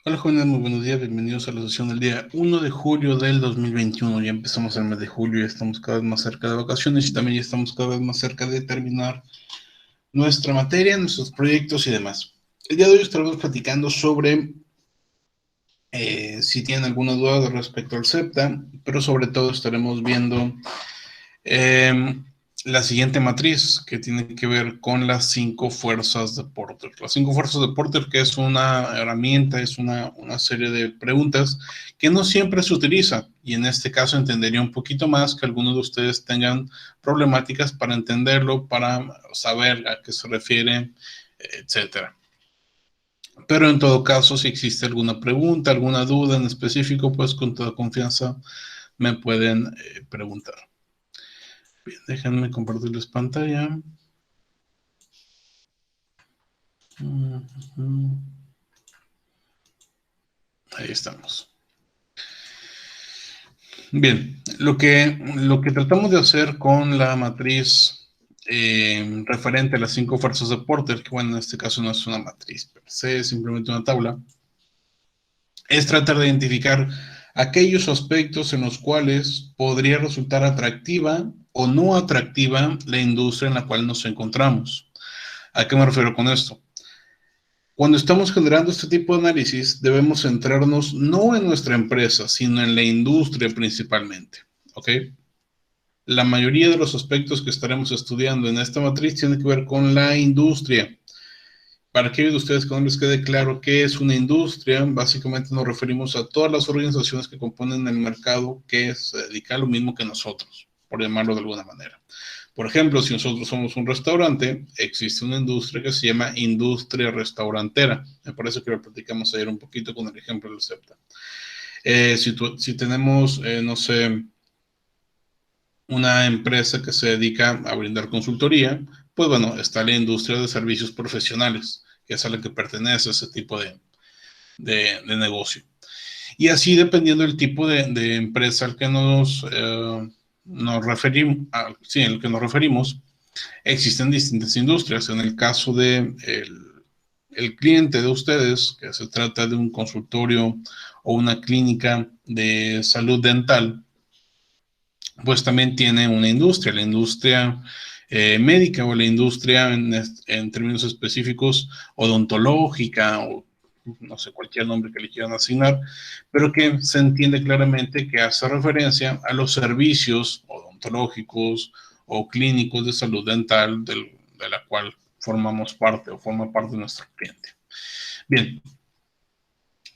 Hola jóvenes, muy buenos días, bienvenidos a la sesión del día 1 de julio del 2021. Ya empezamos el mes de julio, ya estamos cada vez más cerca de vacaciones y también ya estamos cada vez más cerca de terminar nuestra materia, nuestros proyectos y demás. El día de hoy estaremos platicando sobre si tienen alguna duda respecto al SEPTA, pero sobre todo estaremos viendo eh, la siguiente matriz que tiene que ver con las 5 fuerzas de Porter. Las 5 fuerzas de Porter, que es una herramienta, es una serie de preguntas que no siempre se utiliza, y en este caso entendería un poquito más que algunos de ustedes tengan problemáticas para entenderlo, para saber a qué se refiere, etcétera. Pero en todo caso, si existe alguna pregunta, alguna duda en específico, pues con toda confianza me pueden preguntar. Bien, déjenme compartirles pantalla. Ahí estamos. Bien, lo que tratamos de hacer con la matriz referente a las 5 fuerzas de Porter, que bueno, en este caso no es una matriz per se, es simplemente una tabla, es tratar de identificar aquellos aspectos en los cuales podría resultar atractiva o no atractiva la industria en la cual nos encontramos. ¿A qué me refiero con esto? Cuando estamos generando este tipo de análisis, debemos centrarnos no en nuestra empresa, sino en la industria principalmente. ¿Ok? La mayoría de los aspectos que estaremos estudiando en esta matriz tienen que ver con la industria. Para aquellos de ustedes que no les quede claro qué es una industria, básicamente nos referimos a todas las organizaciones que componen el mercado que se dedica a lo mismo que nosotros, por llamarlo de alguna manera. Por ejemplo, si nosotros somos un restaurante, existe una industria que se llama industria restaurantera. Me parece que lo platicamos ayer un poquito con el ejemplo del SEPTA. Si tenemos, no sé, una empresa que se dedica a brindar consultoría, pues bueno, está la industria de servicios profesionales, que es a la que pertenece ese tipo de negocio. Y así, dependiendo del tipo de empresa al que nos referimos, sí, al que nos referimos, existen distintas industrias. En el caso de el cliente de ustedes, que se trata de un consultorio o una clínica de salud dental, pues también tiene una industria, la industria médica o la industria en términos específicos odontológica o no sé, cualquier nombre que le quieran asignar, pero que se entiende claramente que hace referencia a los servicios odontológicos o clínicos de salud dental de la cual formamos parte o forma parte de nuestro cliente. Bien,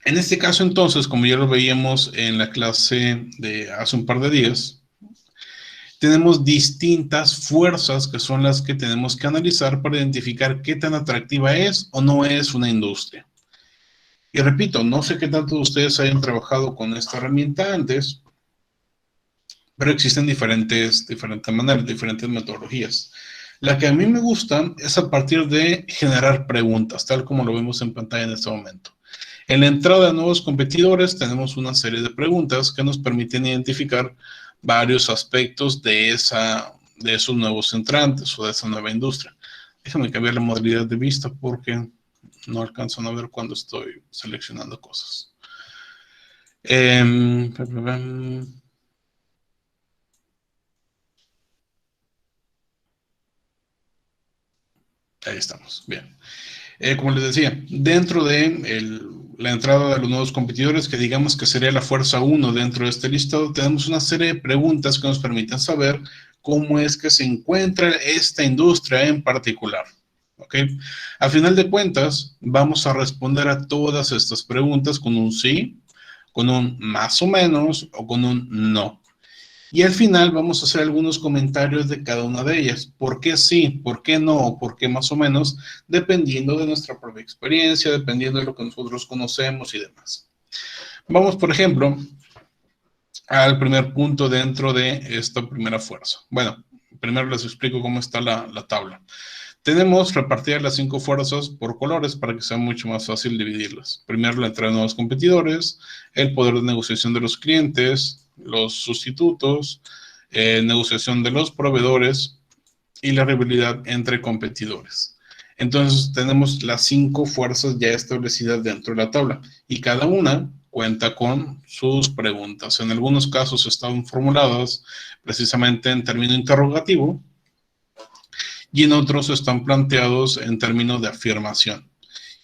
en este caso entonces, como ya lo veíamos en la clase de hace un par de días, tenemos distintas fuerzas que son las que tenemos que analizar para identificar qué tan atractiva es o no es una industria. Y repito, no sé qué tanto de ustedes hayan trabajado con esta herramienta antes, pero existen diferentes maneras, diferentes metodologías. La que a mí me gusta es a partir de generar preguntas, tal como lo vemos en pantalla en este momento. En la entrada de nuevos competidores tenemos una serie de preguntas que nos permiten identificar varios aspectos de esos nuevos entrantes o de esa nueva industria. Déjame cambiar la modalidad de vista porque no alcanzan a ver cuando estoy seleccionando cosas. Ahí estamos, bien. Como les decía, dentro de la entrada de los nuevos competidores, que digamos que sería la fuerza 1 dentro de este listado, tenemos una serie de preguntas que nos permiten saber cómo es que se encuentra esta industria en particular. ¿Ok? A final de cuentas, vamos a responder a todas estas preguntas con un sí, con un más o menos o con un no. Y al final vamos a hacer algunos comentarios de cada una de ellas. ¿Por qué sí? ¿Por qué no? ¿Por qué más o menos? Dependiendo de nuestra propia experiencia, dependiendo de lo que nosotros conocemos y demás. Vamos, por ejemplo, al primer punto dentro de esta primera fuerza. Bueno, primero les explico cómo está la tabla. Tenemos repartidas las 5 fuerzas por colores para que sea mucho más fácil dividirlas. Primero, la entrada de nuevos competidores, el poder de negociación de los clientes, los sustitutos, negociación de los proveedores y la rivalidad entre competidores. Entonces tenemos las 5 fuerzas ya establecidas dentro de la tabla y cada una cuenta con sus preguntas. En algunos casos están formuladas precisamente en término interrogativo y en otros están planteados en términos de afirmación.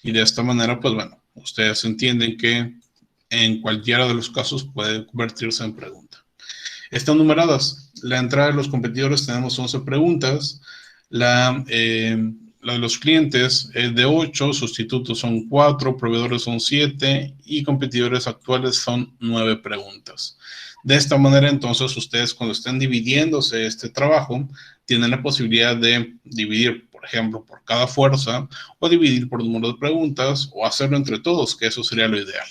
Y de esta manera, pues bueno, ustedes entienden que en cualquiera de los casos puede convertirse en pregunta. Están numeradas. La entrada de los competidores tenemos 11 preguntas. La de los clientes es de 8, sustitutos son 4, proveedores son 7 y competidores actuales son 9 preguntas. De esta manera, entonces, ustedes cuando estén dividiéndose este trabajo, tienen la posibilidad de dividir, por ejemplo, por cada fuerza, o dividir por número de preguntas, o hacerlo entre todos, que eso sería lo ideal.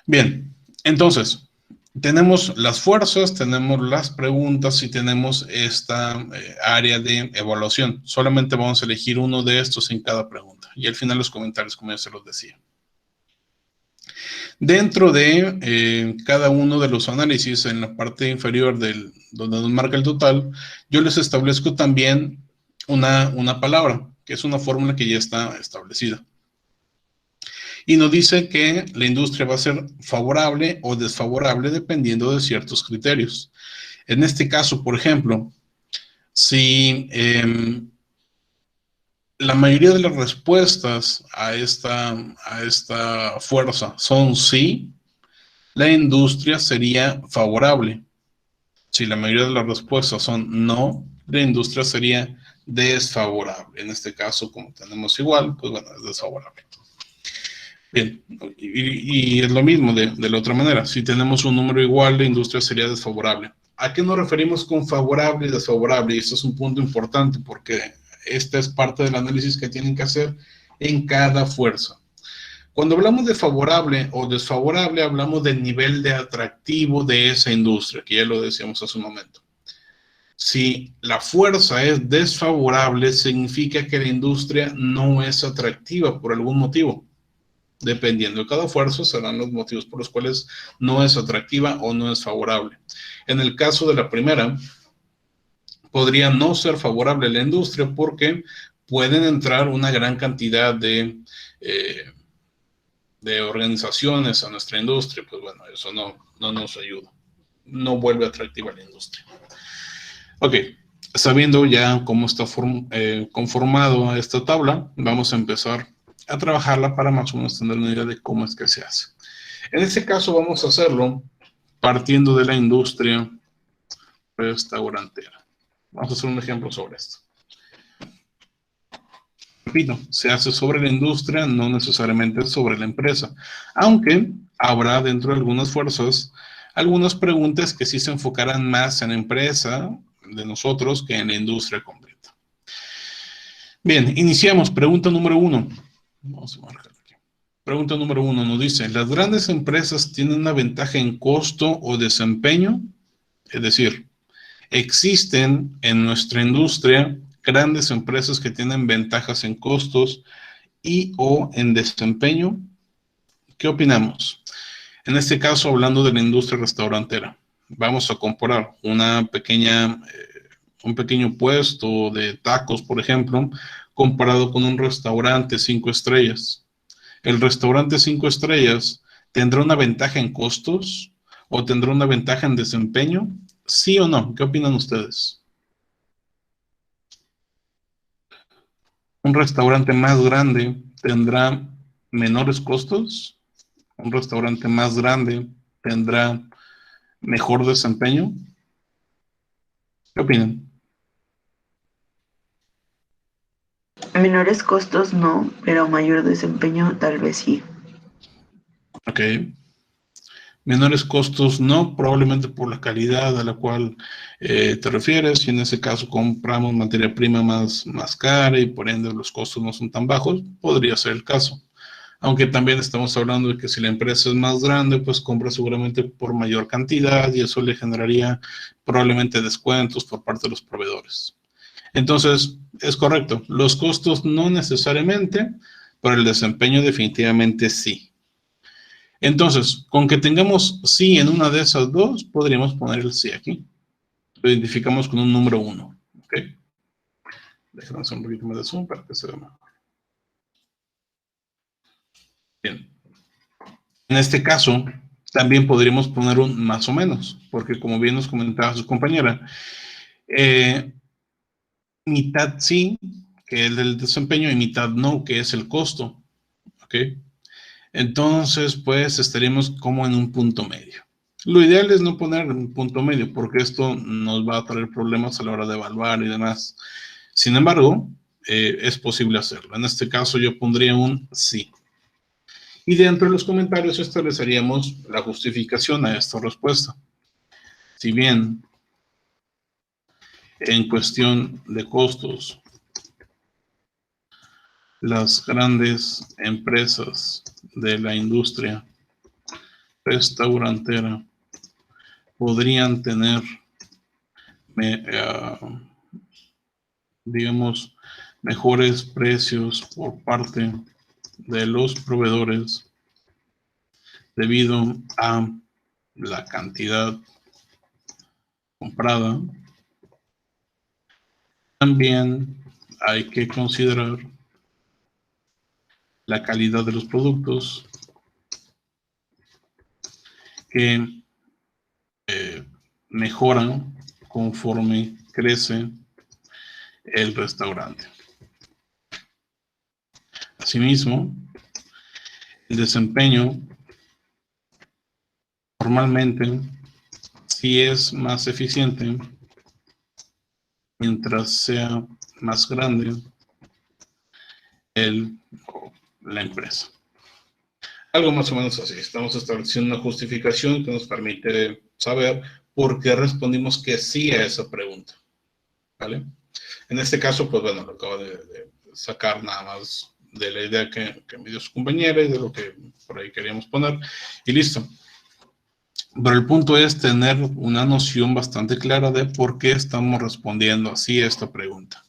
Bien, entonces, tenemos las fuerzas, tenemos las preguntas y tenemos esta área de evaluación. Solamente vamos a elegir uno de estos en cada pregunta. Y al final los comentarios, como ya se los decía. Dentro de cada uno de los análisis, en la parte inferior donde nos marca el total, yo les establezco también una palabra, que es una fórmula que ya está establecida. Y nos dice que la industria va a ser favorable o desfavorable dependiendo de ciertos criterios. En este caso, por ejemplo, si la mayoría de las respuestas a esta fuerza son sí, la industria sería favorable. Si la mayoría de las respuestas son no, la industria sería desfavorable. En este caso, como tenemos igual, pues bueno, es desfavorable. Bien, y es lo mismo de la otra manera. Si tenemos un número igual, la industria sería desfavorable. ¿A qué nos referimos con favorable y desfavorable? Y esto es un punto importante porque esta es parte del análisis que tienen que hacer en cada fuerza. Cuando hablamos de favorable o desfavorable, hablamos del nivel de atractivo de esa industria, que ya lo decíamos hace un momento. Si la fuerza es desfavorable, significa que la industria no es atractiva por algún motivo. Dependiendo de cada fuerza, serán los motivos por los cuales no es atractiva o no es favorable. En el caso de la primera, podría no ser favorable a la industria porque pueden entrar una gran cantidad de organizaciones a nuestra industria. Pues bueno, eso no nos ayuda. No vuelve atractiva la industria. Ok, sabiendo ya cómo está conformado esta tabla, vamos a empezar a trabajarla para más o menos tener una idea de cómo es que se hace. En este caso vamos a hacerlo partiendo de la industria restaurantera. Vamos a hacer un ejemplo sobre esto. Repito, se hace sobre la industria, no necesariamente sobre la empresa, aunque habrá dentro de algunas fuerzas algunas preguntas que sí se enfocarán más en la empresa de nosotros que en la industria completa. Bien, iniciamos. Pregunta número 1. Vamos a marcar aquí. Pregunta número 1 nos dice, ¿las grandes empresas tienen una ventaja en costo o desempeño? Es decir, ¿existen en nuestra industria grandes empresas que tienen ventajas en costos y o en desempeño? ¿Qué opinamos? En este caso, hablando de la industria restaurantera, vamos a comparar un pequeño puesto de tacos, por ejemplo, comparado con un restaurante 5 estrellas. ¿El restaurante 5 estrellas tendrá una ventaja en costos o tendrá una ventaja en desempeño? ¿Sí o no? ¿Qué opinan ustedes? ¿Un restaurante más grande tendrá menores costos? ¿Un restaurante más grande tendrá mejor desempeño? ¿Qué opinan? Menores costos no, pero mayor desempeño tal vez sí. Ok. Menores costos no, probablemente por la calidad a la cual te refieres. Y en ese caso compramos materia prima más cara y por ende los costos no son tan bajos, podría ser el caso. Aunque también estamos hablando de que si la empresa es más grande, pues compra seguramente por mayor cantidad y eso le generaría probablemente descuentos por parte de los proveedores. Entonces, es correcto, los costos no necesariamente, pero el desempeño definitivamente sí. Entonces, con que tengamos sí en una de esas dos, podríamos poner el sí aquí. Lo identificamos con un número 1. ¿Okay? Déjenme hacer un poquito más de zoom para que se vea mejor. Bien. En este caso, también podríamos poner un más o menos, porque como bien nos comentaba su compañera, mitad sí, que es el desempeño, y mitad no, que es el costo. ¿Ok? Entonces, pues estaríamos como en un punto medio. Lo ideal es no poner un punto medio, porque esto nos va a traer problemas a la hora de evaluar y demás. Sin embargo, es posible hacerlo. En este caso, yo pondría un sí. Y dentro de los comentarios estableceríamos la justificación a esta respuesta. Si bien en cuestión de costos, las grandes empresas de la industria restaurantera podrían tener, digamos, mejores precios por parte de los proveedores debido a la cantidad comprada. También hay que considerar la calidad de los productos que mejoran conforme crece el restaurante. Asimismo, el desempeño normalmente sí es más eficiente mientras sea más grande la empresa. Algo más o menos así. Estamos estableciendo una justificación que nos permite saber por qué respondimos que sí a esa pregunta. ¿Vale? En este caso, pues bueno, lo acabo de sacar nada más de la idea que me dio su compañera y de lo que por ahí queríamos poner. Y listo. Pero el punto es tener una noción bastante clara de por qué estamos respondiendo así a esta pregunta.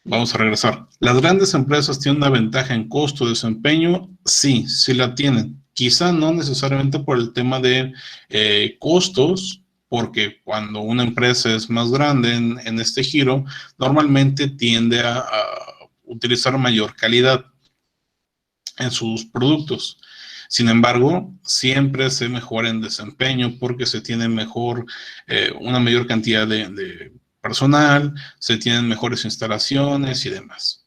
Vamos a regresar. ¿Las grandes empresas tienen una ventaja en costo de desempeño? Sí, sí la tienen. Quizá no necesariamente por el tema de costos, porque cuando una empresa es más grande en este giro, normalmente tiende a utilizar mayor calidad en sus productos. Sin embargo, siempre se mejora en desempeño porque se tiene una mayor cantidad de personal, se tienen mejores instalaciones y demás.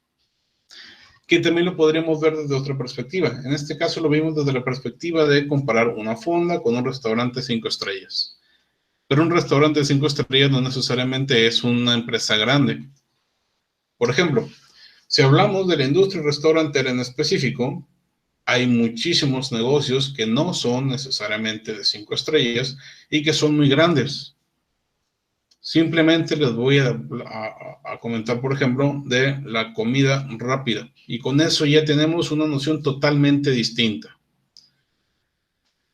Que también lo podríamos ver desde otra perspectiva. En este caso lo vimos desde la perspectiva de comparar una fonda con un restaurante 5 estrellas. Pero un restaurante de 5 estrellas no necesariamente es una empresa grande. Por ejemplo, si hablamos de la industria restaurantera en específico, hay muchísimos negocios que no son necesariamente de 5 estrellas y que son muy grandes. Simplemente les voy a comentar, por ejemplo, de la comida rápida. Y con eso ya tenemos una noción totalmente distinta.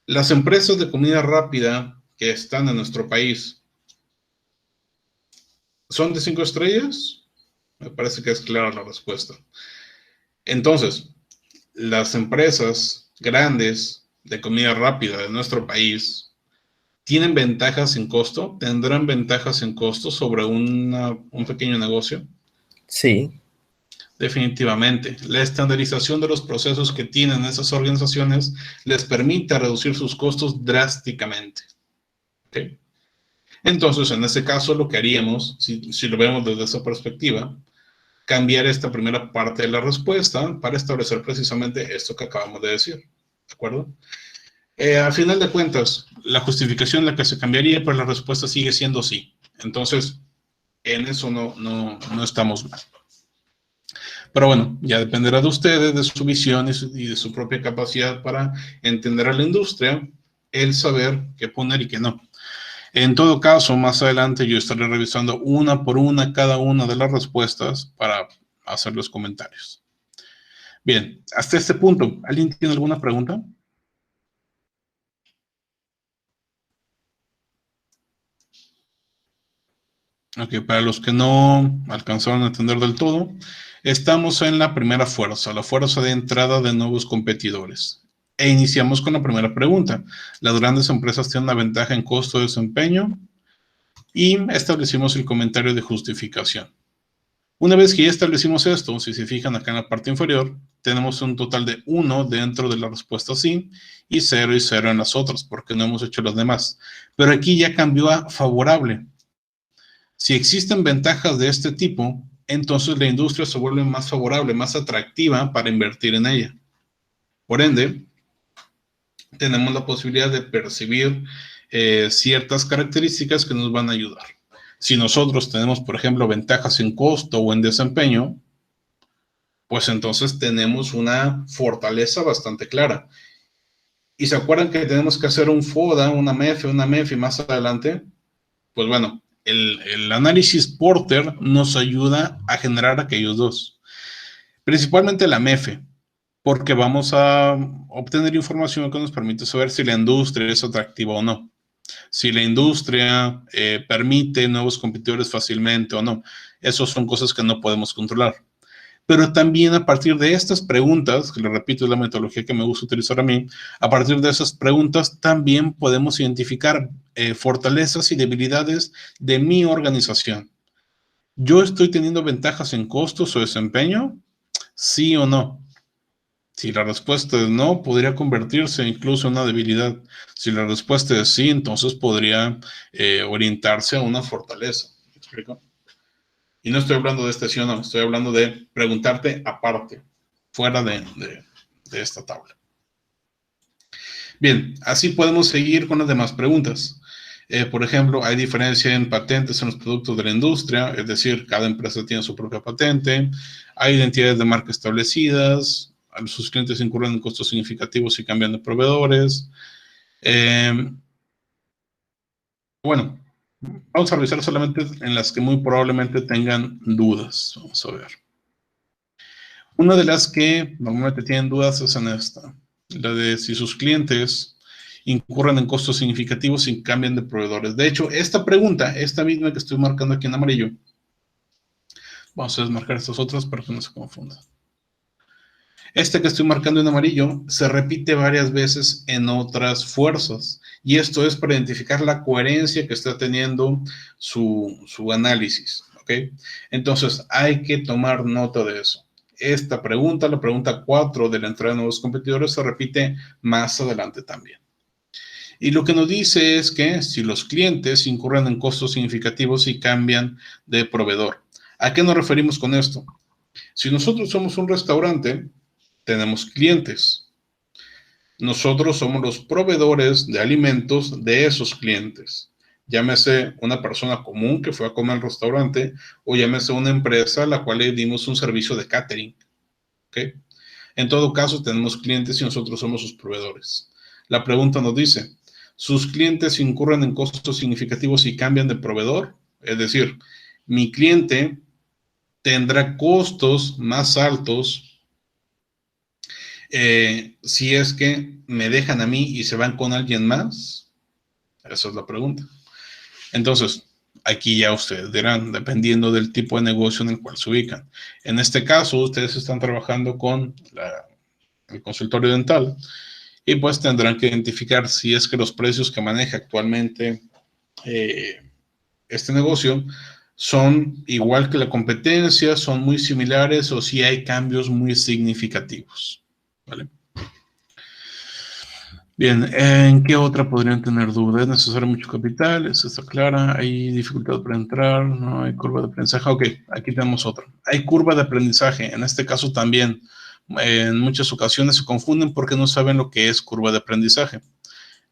Las empresas de comida rápida que están en nuestro país, ¿son de 5 estrellas? Me parece que es clara la respuesta. Entonces, las empresas grandes de comida rápida de nuestro país, ¿tienen ventajas en costo? ¿Tendrán ventajas en costo sobre un pequeño negocio? Sí. Definitivamente. La estandarización de los procesos que tienen esas organizaciones les permite reducir sus costos drásticamente. ¿Okay? Entonces, en ese caso, lo que haríamos, si lo vemos desde esa perspectiva, cambiar esta primera parte de la respuesta para establecer precisamente esto que acabamos de decir. ¿De acuerdo? Al final de cuentas, la justificación en la que se cambiaría, pero la respuesta sigue siendo sí. Entonces, en eso no estamos mal. Pero bueno, ya dependerá de ustedes, de su visión y de su propia capacidad para entender a la industria, el saber qué poner y qué no. En todo caso, más adelante yo estaré revisando una por una cada una de las respuestas para hacer los comentarios. Bien, hasta este punto, ¿alguien tiene alguna pregunta? Ok, para los que no alcanzaron a entender del todo, estamos en la primera fuerza, la fuerza de entrada de nuevos competidores. E iniciamos con la primera pregunta. ¿Las grandes empresas tienen una ventaja en costo de desempeño? Y establecimos el comentario de justificación. Una vez que ya establecimos esto, si se fijan acá en la parte inferior, tenemos un total de 1 dentro de la respuesta sí y 0 y 0 en las otras, porque no hemos hecho las demás. Pero aquí ya cambió a favorable. Si existen ventajas de este tipo, entonces la industria se vuelve más favorable, más atractiva para invertir en ella. Por ende, tenemos la posibilidad de percibir ciertas características que nos van a ayudar. Si nosotros tenemos, por ejemplo, ventajas en costo o en desempeño, pues entonces tenemos una fortaleza bastante clara. Y se acuerdan que tenemos que hacer un FODA, una MEFI más adelante. Pues bueno, el análisis Porter nos ayuda a generar aquellos dos. Principalmente la MEFE, porque vamos a obtener información que nos permite saber si la industria es atractiva o no. Si la industria permite nuevos competidores fácilmente o no. Esas son cosas que no podemos controlar. Pero también a partir de estas preguntas, que le repito, es la metodología que me gusta utilizar a mí, a partir de esas preguntas también podemos identificar fortalezas y debilidades de mi organización. ¿Yo estoy teniendo ventajas en costos o desempeño? ¿Sí o no? Si la respuesta es no, podría convertirse incluso en una debilidad. Si la respuesta es sí, entonces podría orientarse a una fortaleza. ¿Me explico? Y no estoy hablando de este sí o no, estoy hablando de preguntarte aparte, fuera de esta tabla. Bien, así podemos seguir con las demás preguntas. Por ejemplo, ¿hay diferencia en patentes en los productos de la industria? Es decir, cada empresa tiene su propia patente. ¿Hay identidades de marca establecidas? ¿Sus clientes incurren en costos significativos y cambian de proveedores? Bueno, vamos a revisar solamente en las que muy probablemente tengan dudas. Vamos a ver. Una de las que normalmente tienen dudas es en esta, la de si sus clientes incurren en costos significativos y cambian de proveedores. De hecho, esta pregunta, esta misma que estoy marcando aquí en amarillo, vamos a desmarcar estas otras para que no se confunda. Esta que estoy marcando en amarillo se repite varias veces en otras fuerzas y esto es para identificar la coherencia que está teniendo su análisis, ¿ok? Entonces, hay que tomar nota de eso. Esta pregunta, la pregunta 4 de la entrada de nuevos competidores, se repite más adelante también. Y lo que nos dice es que si los clientes incurren en costos significativos y cambian de proveedor. ¿A qué nos referimos con esto? Si nosotros somos un restaurante, tenemos clientes. Nosotros somos los proveedores de alimentos de esos clientes. Llámese una persona común que fue a comer al restaurante o llámese una empresa a la cual le dimos un servicio de catering. ¿Okay? En todo caso, tenemos clientes y nosotros somos sus proveedores. La pregunta nos dice, ¿sus clientes incurren en costos significativos y cambian de proveedor? Es decir, mi cliente tendrá costos más altos si es que me dejan a mí y se van con alguien más. Esa es la pregunta. Entonces, aquí ya ustedes dirán, dependiendo del tipo de negocio en el cual se ubican. En este caso, ustedes están trabajando con el consultorio dental y pues tendrán que identificar si es que los precios que maneja actualmente este negocio son igual que la competencia, son muy similares o si hay cambios muy significativos. ¿Vale? Bien, ¿en qué otra podrían tener dudas? ¿Es necesario mucho capital? ¿Eso está clara? ¿Hay dificultad para entrar? ¿No hay curva de aprendizaje? Ok, aquí tenemos otra. Hay curva de aprendizaje. En este caso también, en muchas ocasiones se confunden porque no saben lo que es curva de aprendizaje.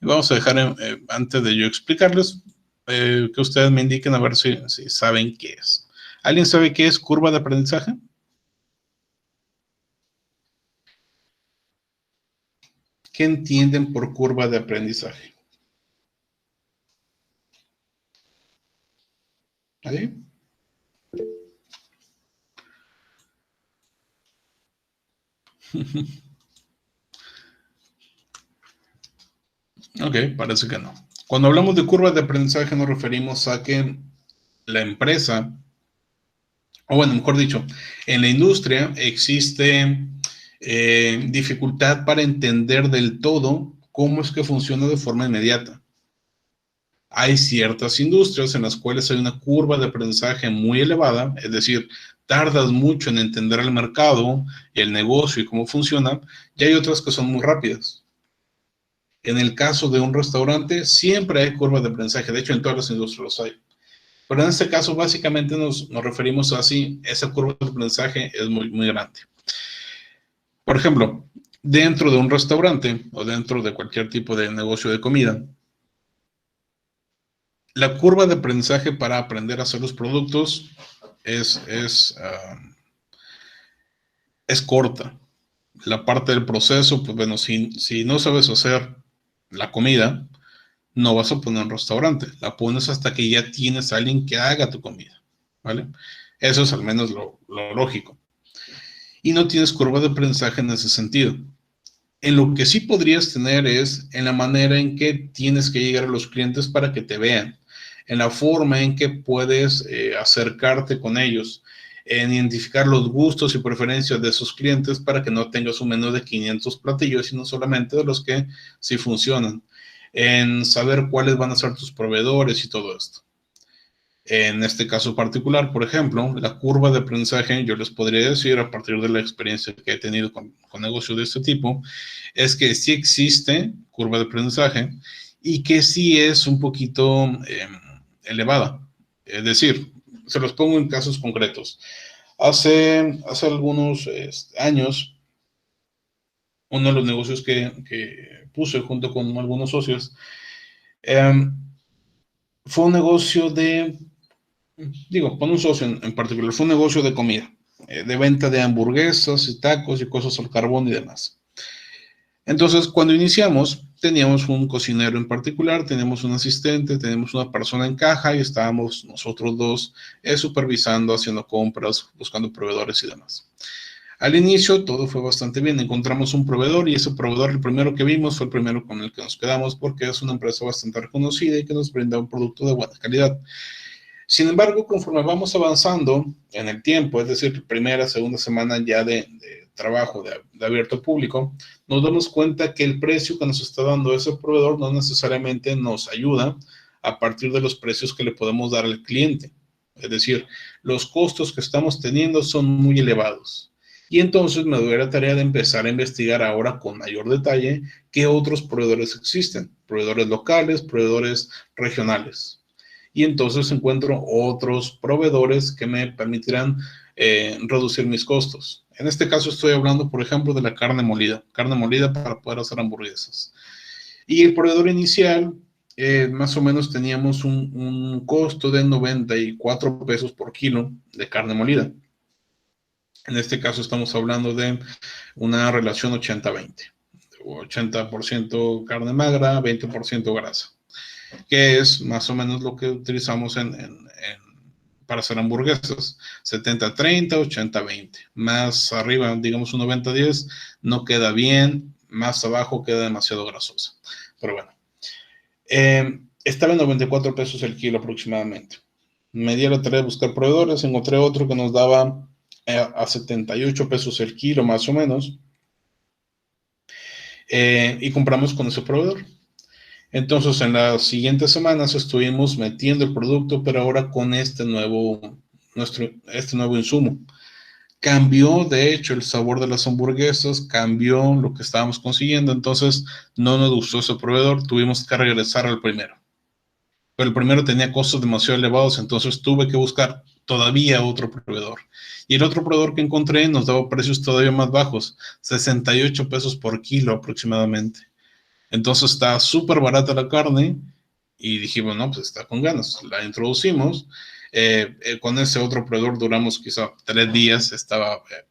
Y vamos a dejar, antes de yo explicarles, que ustedes me indiquen a ver si saben qué es. ¿Alguien sabe qué es curva de aprendizaje? ¿Qué entienden por curva de aprendizaje? ¿Vale? Ok, parece que no. Cuando hablamos de curva de aprendizaje nos referimos a que la empresa, o bueno, mejor dicho, en la industria existe dificultad para entender del todo cómo es que funciona de forma inmediata. Hay ciertas industrias en las cuales hay una curva de aprendizaje muy elevada, es decir, tardas mucho en entender el mercado, el negocio y cómo funciona, y hay otras que son muy rápidas. En el caso de un restaurante, siempre hay curvas de aprendizaje. De hecho, en todas las industrias los hay. Pero en este caso, básicamente nos referimos a así, esa curva de aprendizaje es muy, muy grande. Por ejemplo, dentro de un restaurante o dentro de cualquier tipo de negocio de comida, la curva de aprendizaje para aprender a hacer los productos es corta. La parte del proceso, pues bueno, si no sabes hacer la comida, no vas a poner un restaurante. La pones hasta que ya tienes a alguien que haga tu comida, ¿vale? Eso es al menos lo lógico. Y no tienes curva de aprendizaje en ese sentido. En lo que sí podrías tener es en la manera en que tienes que llegar a los clientes para que te vean, en la forma en que puedes acercarte con ellos, en identificar los gustos y preferencias de esos clientes para que no tengas un menú de 500 platillos, sino solamente de los que sí funcionan, en saber cuáles van a ser tus proveedores y todo esto. En este caso particular, por ejemplo, la curva de aprendizaje, yo les podría decir, a partir de la experiencia que he tenido con negocios de este tipo, es que sí existe curva de aprendizaje y que sí es un poquito elevada. Es decir, se los pongo en casos concretos. Hace algunos años, uno de los negocios que puse junto con algunos socios fue un negocio con un socio en particular, fue un negocio de comida, de venta de hamburguesas y tacos y cosas al carbón y demás. Entonces, cuando iniciamos, teníamos un cocinero en particular, teníamos un asistente, teníamos una persona en caja y estábamos nosotros dos supervisando, haciendo compras, buscando proveedores y demás. Al inicio todo fue bastante bien, encontramos un proveedor y ese proveedor, el primero que vimos, fue el primero con el que nos quedamos porque es una empresa bastante reconocida y que nos brinda un producto de buena calidad. Sin embargo, conforme vamos avanzando en el tiempo, es decir, primera, segunda semana ya de trabajo de abierto público, nos damos cuenta que el precio que nos está dando ese proveedor no necesariamente nos ayuda a partir de los precios que le podemos dar al cliente. Es decir, los costos que estamos teniendo son muy elevados. Y entonces me doy la tarea de empezar a investigar ahora con mayor detalle qué otros proveedores existen, proveedores locales, proveedores regionales. Y entonces encuentro otros proveedores que me permitirán reducir mis costos. En este caso estoy hablando, por ejemplo, de la carne molida para poder hacer hamburguesas. Y el proveedor inicial, más o menos teníamos un costo de 94 pesos por kilo de carne molida. En este caso estamos hablando de una relación 80-20. 80% carne magra, 20% grasa, que es más o menos lo que utilizamos para hacer hamburguesas. 70-30, 80-20. Más arriba, digamos un 90-10, no queda bien, más abajo queda demasiado grasosa. Pero bueno, estaba en 94 pesos el kilo aproximadamente. Me di la tarea de buscar proveedores, encontré otro que nos daba a 78 pesos el kilo más o menos, y compramos con ese proveedor. Entonces, en las siguientes semanas estuvimos metiendo el producto, pero ahora con este nuevo insumo. Cambió, de hecho, el sabor de las hamburguesas, cambió lo que estábamos consiguiendo, entonces no nos gustó ese proveedor, tuvimos que regresar al primero. Pero el primero tenía costos demasiado elevados, entonces tuve que buscar todavía otro proveedor. Y el otro proveedor que encontré nos daba precios todavía más bajos, 68 pesos por kilo aproximadamente. Entonces está súper barata la carne y dijimos, no, pues está con ganas. La introducimos. Con ese otro proveedor duramos quizá 3 días,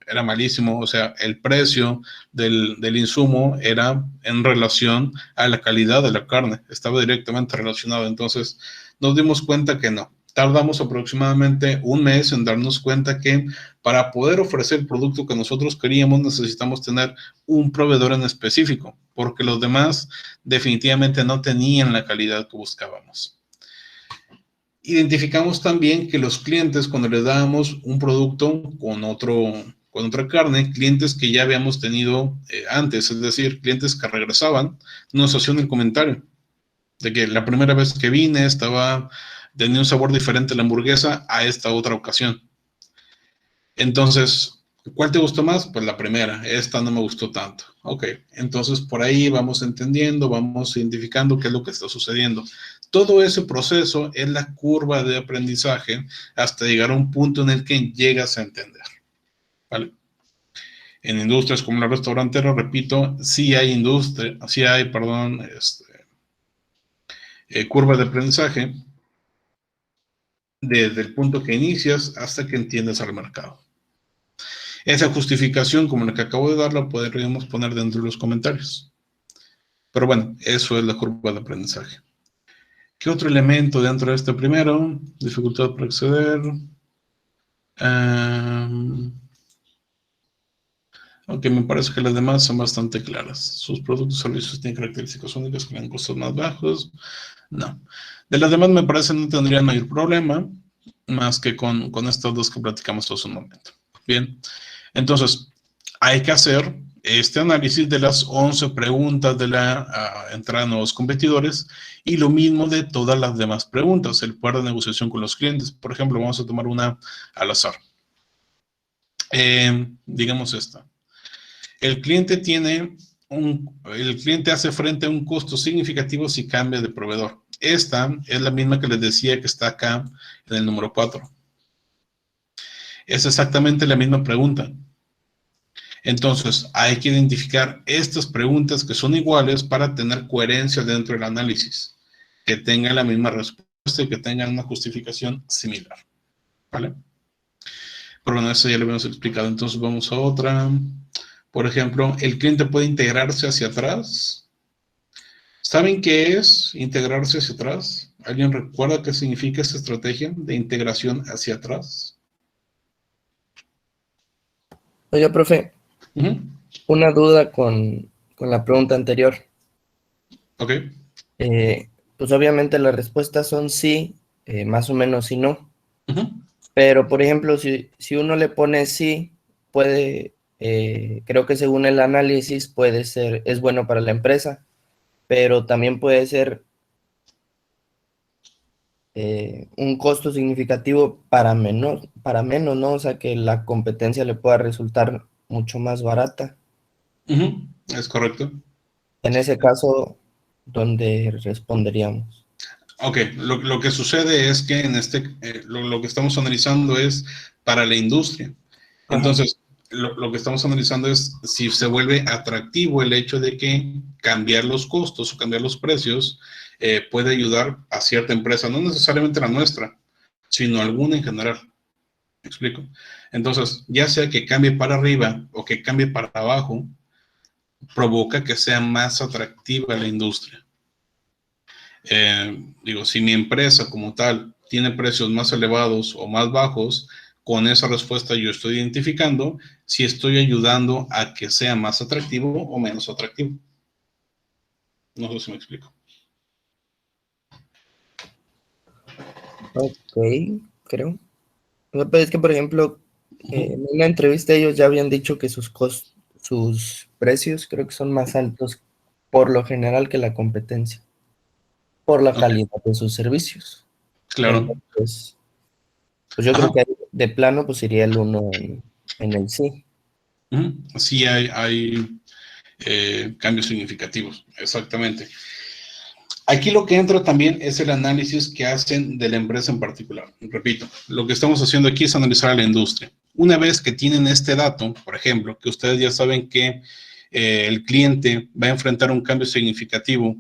era malísimo. O sea, el precio del insumo era en relación a la calidad de la carne, estaba directamente relacionado. Entonces nos dimos cuenta que no. Tardamos aproximadamente un mes en darnos cuenta que para poder ofrecer el producto que nosotros queríamos necesitamos tener un proveedor en específico, porque los demás definitivamente no tenían la calidad que buscábamos. Identificamos también que los clientes, cuando les dábamos un producto con otra carne, clientes que ya habíamos tenido antes, es decir, clientes que regresaban, nos hacían el comentario de que la primera vez que vine tenía un sabor diferente la hamburguesa a esta otra ocasión. Entonces, ¿cuál te gustó más? Pues la primera, esta no me gustó tanto. Ok, entonces por ahí vamos entendiendo, vamos identificando qué es lo que está sucediendo. Todo ese proceso es la curva de aprendizaje hasta llegar a un punto en el que llegas a entender, ¿vale? En industrias como la restaurantera, repito, sí hay industria, sí hay, perdón, curva de aprendizaje desde el punto que inicias hasta que entiendes al mercado. Esa justificación, como la que acabo de dar, la podríamos poner dentro de los comentarios. Pero bueno, eso es la curva de aprendizaje. ¿Qué otro elemento dentro de este primero? Dificultad para acceder. Aunque me parece que las demás son bastante claras. Sus productos y servicios tienen características únicas que dan costos más bajos. No. De las demás me parece no tendrían mayor problema, más que con estos dos que platicamos hace un momento. Bien, entonces hay que hacer este análisis de las 11 preguntas de la entrada de nuevos competidores y lo mismo de todas las demás preguntas, el poder de negociación con los clientes. Por ejemplo, vamos a tomar una al azar. Digamos esta. El cliente hace frente a un costo significativo si cambia de proveedor. Esta es la misma que les decía que está acá en el número 4. Es exactamente la misma pregunta. Entonces, hay que identificar estas preguntas que son iguales para tener coherencia dentro del análisis, que tengan la misma respuesta y que tengan una justificación similar. ¿Vale? Pero bueno, eso ya lo habíamos explicado. Entonces, vamos a otra. Por ejemplo, el cliente puede integrarse hacia atrás. ¿Saben qué es integrarse hacia atrás? ¿Alguien recuerda qué significa esa estrategia de integración hacia atrás? Oiga, profe, una duda con la pregunta anterior. Ok. Pues obviamente las respuestas son sí, más o menos sí, no. Pero, por ejemplo, si uno le pone sí, puede, creo que según el análisis puede ser, es bueno para la empresa, pero también puede ser un costo significativo para menos, ¿no? O sea, que la competencia le pueda resultar mucho más barata. Es correcto. En ese caso, ¿dónde responderíamos? Ok, lo que sucede es que en lo que estamos analizando es para la industria. Entonces, lo que estamos analizando es si se vuelve atractivo el hecho de que cambiar los costos o cambiar los precios puede ayudar a cierta empresa, no necesariamente la nuestra, sino alguna en general. ¿Me explico? Entonces, ya sea que cambie para arriba o que cambie para abajo, provoca que sea más atractiva la industria. Si mi empresa como tal tiene precios más elevados o más bajos, con esa respuesta yo estoy identificando si estoy ayudando a que sea más atractivo o menos atractivo. No sé si me explico. Ok, creo. Pero es que, por ejemplo, en una entrevista ellos ya habían dicho que sus precios creo que son más altos por lo general que la competencia, por la calidad de sus servicios. Claro. Entonces, pues yo creo que de plano pues iría el uno en el sí. Sí hay cambios significativos, exactamente. Aquí lo que entra también es el análisis que hacen de la empresa en particular. Repito, lo que estamos haciendo aquí es analizar a la industria. Una vez que tienen este dato, por ejemplo, que ustedes ya saben que el cliente va a enfrentar un cambio significativo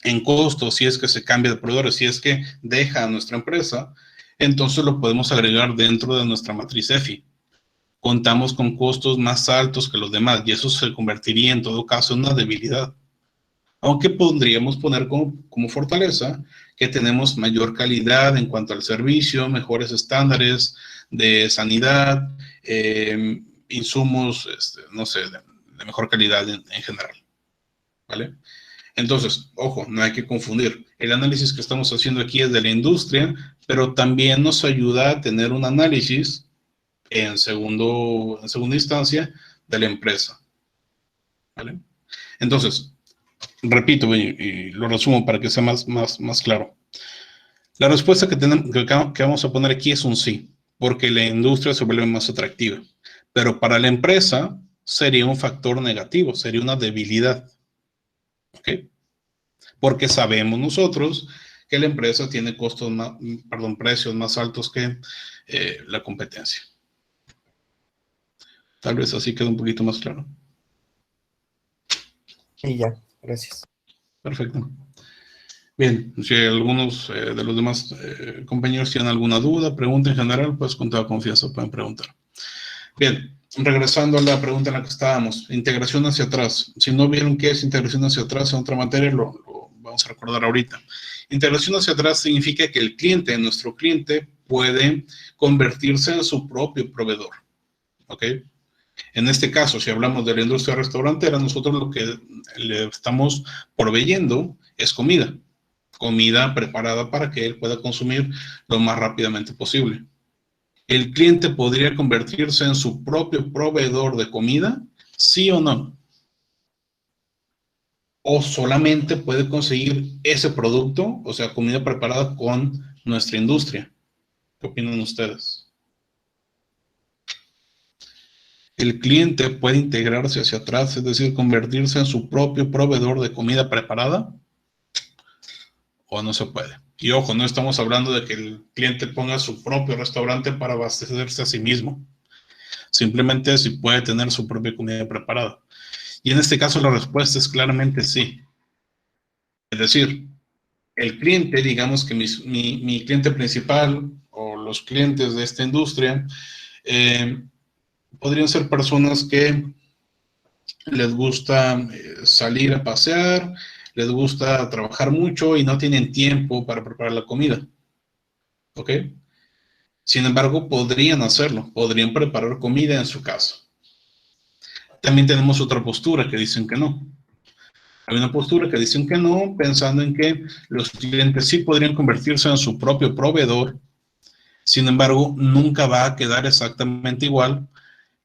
en costos si es que se cambia de proveedor, si es que deja a nuestra empresa, entonces lo podemos agregar dentro de nuestra matriz EFI. Contamos con costos más altos que los demás y eso se convertiría en todo caso en una debilidad. Aunque podríamos poner como fortaleza que tenemos mayor calidad en cuanto al servicio, mejores estándares de sanidad, insumos, no sé, de mejor calidad en general. ¿Vale? Entonces, ojo, no hay que confundir. El análisis que estamos haciendo aquí es de la industria, pero también nos ayuda a tener un análisis en segunda instancia de la empresa. ¿Vale? Entonces, repito y lo resumo para que sea más claro. La respuesta que vamos a poner aquí es un sí. porque la industria se vuelve más atractiva. Pero para la empresa sería un factor negativo, sería una debilidad. ¿Ok? Porque sabemos nosotros que la empresa tiene precios más altos que la competencia. Tal vez así queda un poquito más claro. Y ya, gracias. Perfecto. Bien, si algunos de los demás compañeros tienen alguna duda, pregunta en general, pues con toda confianza pueden preguntar. Bien, regresando a la pregunta en la que estábamos, integración hacia atrás. Si no vieron qué es integración hacia atrás en otra materia, lo vamos a recordar ahorita. Integración hacia atrás significa que el cliente, nuestro cliente, puede convertirse en su propio proveedor. ¿Ok? En este caso, si hablamos de la industria restaurantera, nosotros lo que le estamos proveyendo es comida. Comida preparada para que él pueda consumir lo más rápidamente posible. ¿El cliente podría convertirse en su propio proveedor de comida? ¿Sí o no? ¿O solamente puede conseguir ese producto, o sea, comida preparada con nuestra industria? ¿Qué opinan ustedes? ¿El cliente puede integrarse hacia atrás, es decir, convertirse en su propio proveedor de comida preparada? ¿O no se puede? Y ojo, no estamos hablando de que el cliente ponga su propio restaurante para abastecerse a sí mismo. Simplemente si puede tener su propia comida preparada. Y en este caso la respuesta es claramente sí. Es decir, el cliente, digamos que mi cliente principal o los clientes de esta industria podrían ser personas que les gusta salir a pasear, les gusta trabajar mucho y no tienen tiempo para preparar la comida. ¿Ok? Sin embargo, podrían hacerlo, podrían preparar comida en su casa. También tenemos otra postura que dicen que no. Hay una postura que dicen que no, pensando en que los clientes sí podrían convertirse en su propio proveedor. Sin embargo, nunca va a quedar exactamente igual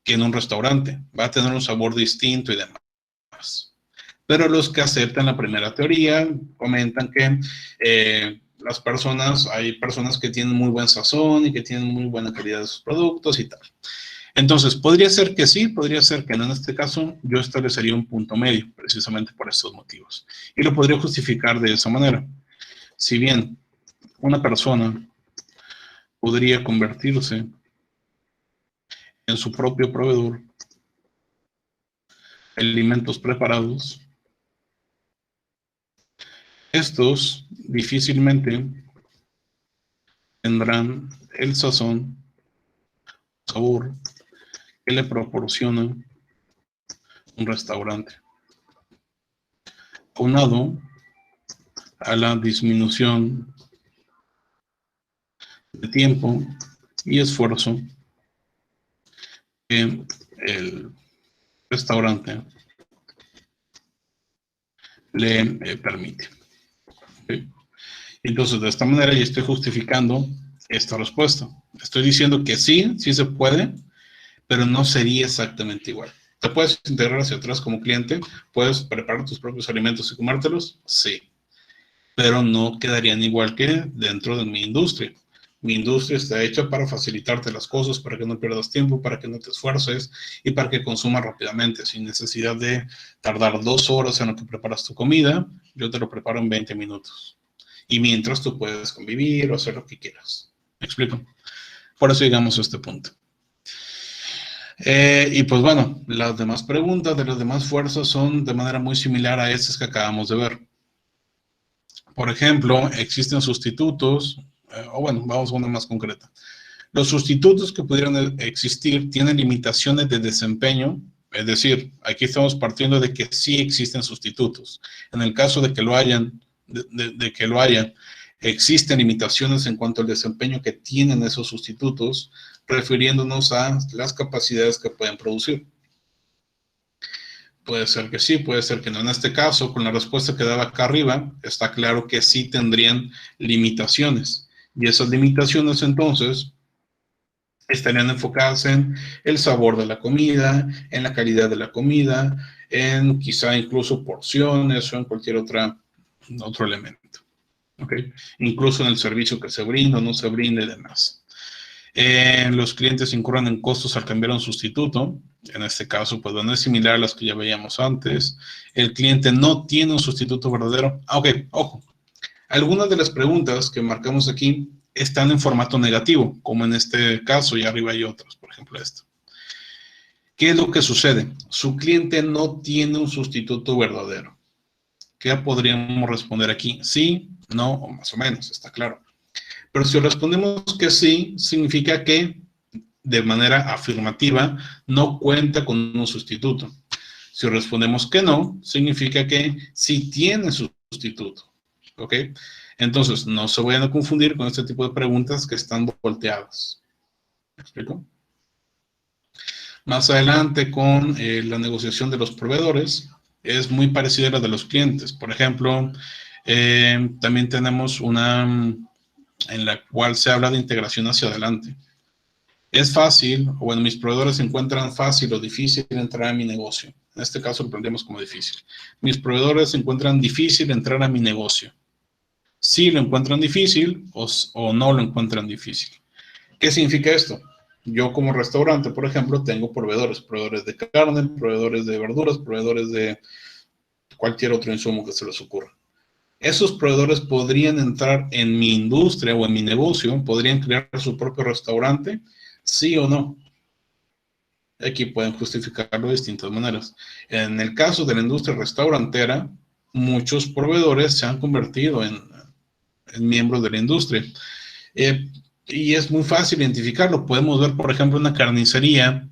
que en un restaurante. Va a tener un sabor distinto y demás. Pero los que aceptan la primera teoría comentan que hay personas que tienen muy buen sazón y que tienen muy buena calidad de sus productos y tal. Entonces, podría ser que sí, podría ser que no. En este caso, yo establecería un punto medio, precisamente por estos motivos. Y lo podría justificar de esa manera. Si bien una persona podría convertirse en su propio proveedor de alimentos preparados, estos difícilmente tendrán el sazón, sabor que le proporciona un restaurante. Aunado a la disminución de tiempo y esfuerzo que el restaurante le permite. ¿Okay? Entonces, de esta manera ya estoy justificando esta respuesta. Estoy diciendo que sí, sí se puede, pero no sería exactamente igual. ¿Te puedes integrar hacia atrás como cliente? ¿Puedes preparar tus propios alimentos y comértelos? Sí. Pero no quedarían igual que dentro de mi industria. Mi industria está hecha para facilitarte las cosas, para que no pierdas tiempo, para que no te esfuerces y para que consumas rápidamente, sin necesidad de tardar 2 horas en lo que preparas tu comida. Yo te lo preparo en 20 minutos. Y mientras tú puedes convivir o hacer lo que quieras. ¿Me explico? Por eso llegamos a este punto. Y pues bueno, las demás preguntas de las demás fuerzas son de manera muy similar a esas que acabamos de ver. Por ejemplo, existen sustitutos, o bueno, vamos a una más concreta. Los sustitutos que pudieran existir tienen limitaciones de desempeño, es decir, aquí estamos partiendo de que sí existen sustitutos. En el caso de que lo hayan, existen limitaciones en cuanto al desempeño que tienen esos sustitutos, refiriéndonos a las capacidades que pueden producir. Puede ser que sí, puede ser que no. En este caso, con la respuesta que daba acá arriba, está claro que sí tendrían limitaciones. Y esas limitaciones, entonces, estarían enfocadas en el sabor de la comida, en la calidad de la comida, en quizá incluso porciones o en cualquier otro elemento. ¿Okay? Incluso en el servicio que se brinda o no se brinda y demás. Los clientes incurren en costos al cambiar un sustituto. En este caso, pues no es similar a las que ya veíamos antes. El cliente no tiene un sustituto verdadero. Ok, ojo. Algunas de las preguntas que marcamos aquí están en formato negativo, como en este caso, y arriba hay otras, por ejemplo esto. ¿Qué es lo que sucede? Su cliente no tiene un sustituto verdadero. ¿Qué podríamos responder aquí? Sí, no, o más o menos, está claro. Pero si respondemos que sí, significa que de manera afirmativa no cuenta con un sustituto. Si respondemos que no, significa que sí tiene sustituto. ¿Ok? Entonces, no se vayan a confundir con este tipo de preguntas que están volteadas. ¿Me explico? Más adelante, con la negociación de los proveedores, es muy parecida a la de los clientes. Por ejemplo, también tenemos una en la cual se habla de integración hacia adelante. Es fácil, o bueno, mis proveedores encuentran fácil o difícil entrar a mi negocio. En este caso lo planteamos como difícil. Mis proveedores encuentran difícil entrar a mi negocio. Sí lo encuentran difícil o no lo encuentran difícil. ¿Qué significa esto? Yo como restaurante, por ejemplo, tengo proveedores de carne, proveedores de verduras, proveedores de cualquier otro insumo que se les ocurra. Esos proveedores podrían entrar en mi industria o en mi negocio, podrían crear su propio restaurante, sí o no. Aquí pueden justificarlo de distintas maneras. En el caso de la industria restaurantera, muchos proveedores se han convertido en miembros de la industria. Y es muy fácil identificarlo. Podemos ver, por ejemplo, una carnicería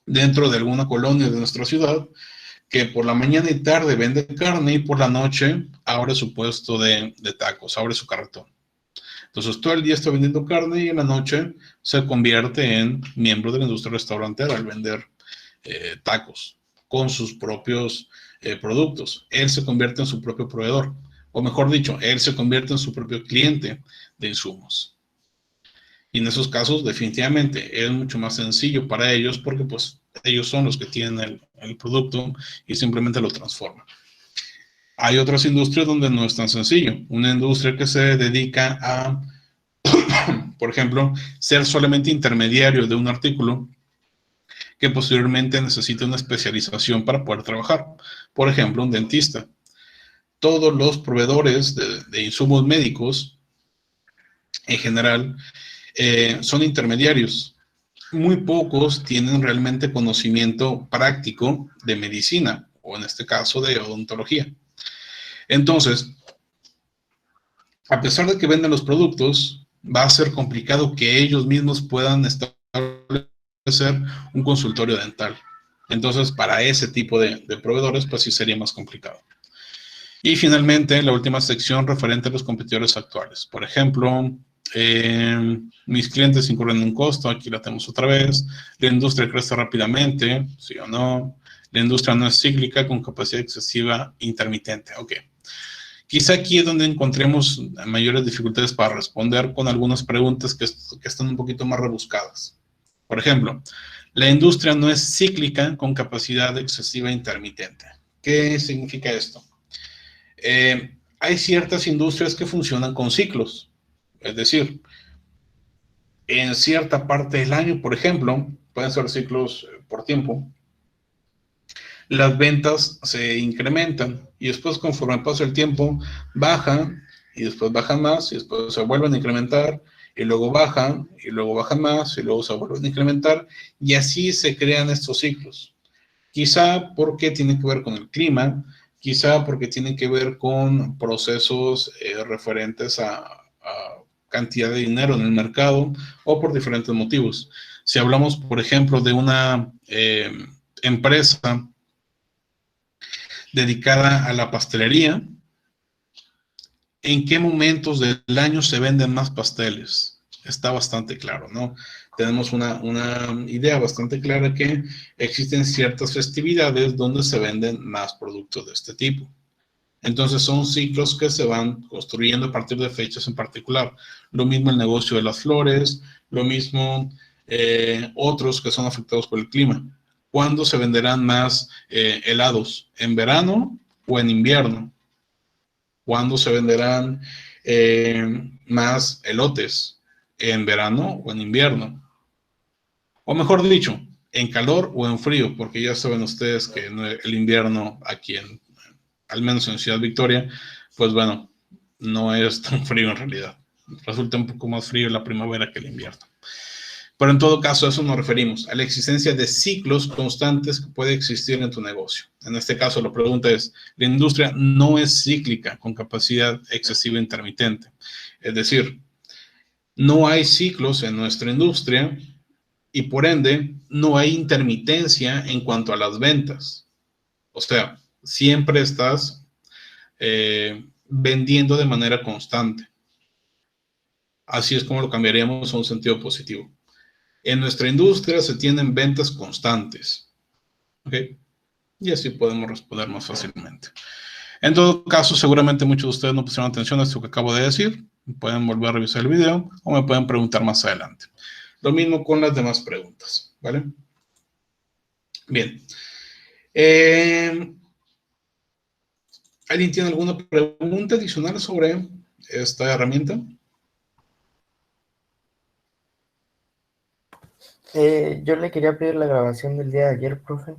dentro de alguna colonia de nuestra ciudad que por la mañana y tarde vende carne y por la noche abre su puesto de tacos, abre su carretón. Entonces, todo el día está vendiendo carne y en la noche se convierte en miembro de la industria restaurantera al vender tacos con sus propios productos. Él se convierte en su propio proveedor, o mejor dicho, él se convierte en su propio cliente de insumos. Y en esos casos, definitivamente, es mucho más sencillo para ellos porque pues ellos son los que tienen el producto y simplemente lo transforman. Hay otras industrias donde no es tan sencillo. Una industria que se dedica a, por ejemplo, ser solamente intermediario de un artículo que posteriormente necesita una especialización para poder trabajar. Por ejemplo, un dentista. Todos los proveedores de insumos médicos, en general, son intermediarios. Muy pocos tienen realmente conocimiento práctico de medicina, o en este caso de odontología. Entonces, a pesar de que venden los productos, va a ser complicado que ellos mismos puedan establecer un consultorio dental. Entonces, para ese tipo de proveedores, pues sí sería más complicado. Y finalmente, la última sección referente a los competidores actuales. Por ejemplo, mis clientes incurren en un costo, aquí la tenemos otra vez. La industria crece rápidamente, sí o no. La industria no es cíclica con capacidad excesiva intermitente. Ok. Quizá aquí es donde encontremos mayores dificultades para responder con algunas preguntas que están un poquito más rebuscadas. Por ejemplo, la industria no es cíclica con capacidad excesiva intermitente. ¿Qué significa esto? Hay ciertas industrias que funcionan con ciclos. Es decir, en cierta parte del año, por ejemplo, pueden ser ciclos por tiempo, las ventas se incrementan y después conforme pasa el tiempo bajan y después bajan más y después se vuelven a incrementar y luego bajan y luego bajan más y luego se vuelven a incrementar y así se crean estos ciclos. Quizá porque tiene que ver con el clima, quizá porque tiene que ver con procesos referentes a cantidad de dinero en el mercado o por diferentes motivos. Si hablamos, por ejemplo, de una empresa dedicada a la pastelería, ¿en qué momentos del año se venden más pasteles? Está bastante claro, ¿no? Tenemos una idea bastante clara que existen ciertas festividades donde se venden más productos de este tipo. Entonces son ciclos que se van construyendo a partir de fechas en particular. Lo mismo el negocio de las flores, lo mismo otros que son afectados por el clima. ¿Cuándo se venderán más helados? ¿En verano o en invierno? ¿Cuándo se venderán más elotes? en verano o en invierno. O mejor dicho, en calor o en frío, porque ya saben ustedes que el invierno aquí, al menos en Ciudad Victoria, pues bueno, no es tan frío en realidad. Resulta un poco más frío la primavera que el invierno. Pero en todo caso, a eso nos referimos, a la existencia de ciclos constantes que puede existir en tu negocio. En este caso, la pregunta es, la industria no es cíclica con capacidad excesiva intermitente. Es decir, no hay ciclos en nuestra industria y por ende no hay intermitencia en cuanto a las ventas. O sea, siempre estás vendiendo de manera constante. Así es como lo cambiaríamos a un sentido positivo. En nuestra industria se tienen ventas constantes. ¿Ok? Y así podemos responder más fácilmente. En todo caso, seguramente muchos de ustedes no pusieron atención a esto que acabo de decir. Pueden volver a revisar el video o me pueden preguntar más adelante. Lo mismo con las demás preguntas, ¿vale? Bien. ¿Alguien tiene alguna pregunta adicional sobre esta herramienta? Yo le quería pedir la grabación del día de ayer, profe.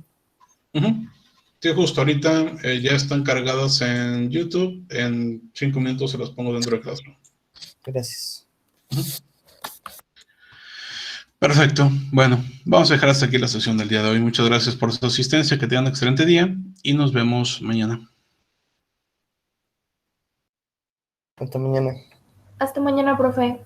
Sí, justo ahorita ya están cargadas en YouTube. En 5 minutos se las pongo dentro de Classroom. Gracias. Perfecto. Bueno, vamos a dejar hasta aquí la sesión del día de hoy. Muchas gracias por su asistencia. Que tengan un excelente día y nos vemos mañana. Hasta mañana. Hasta mañana, profe.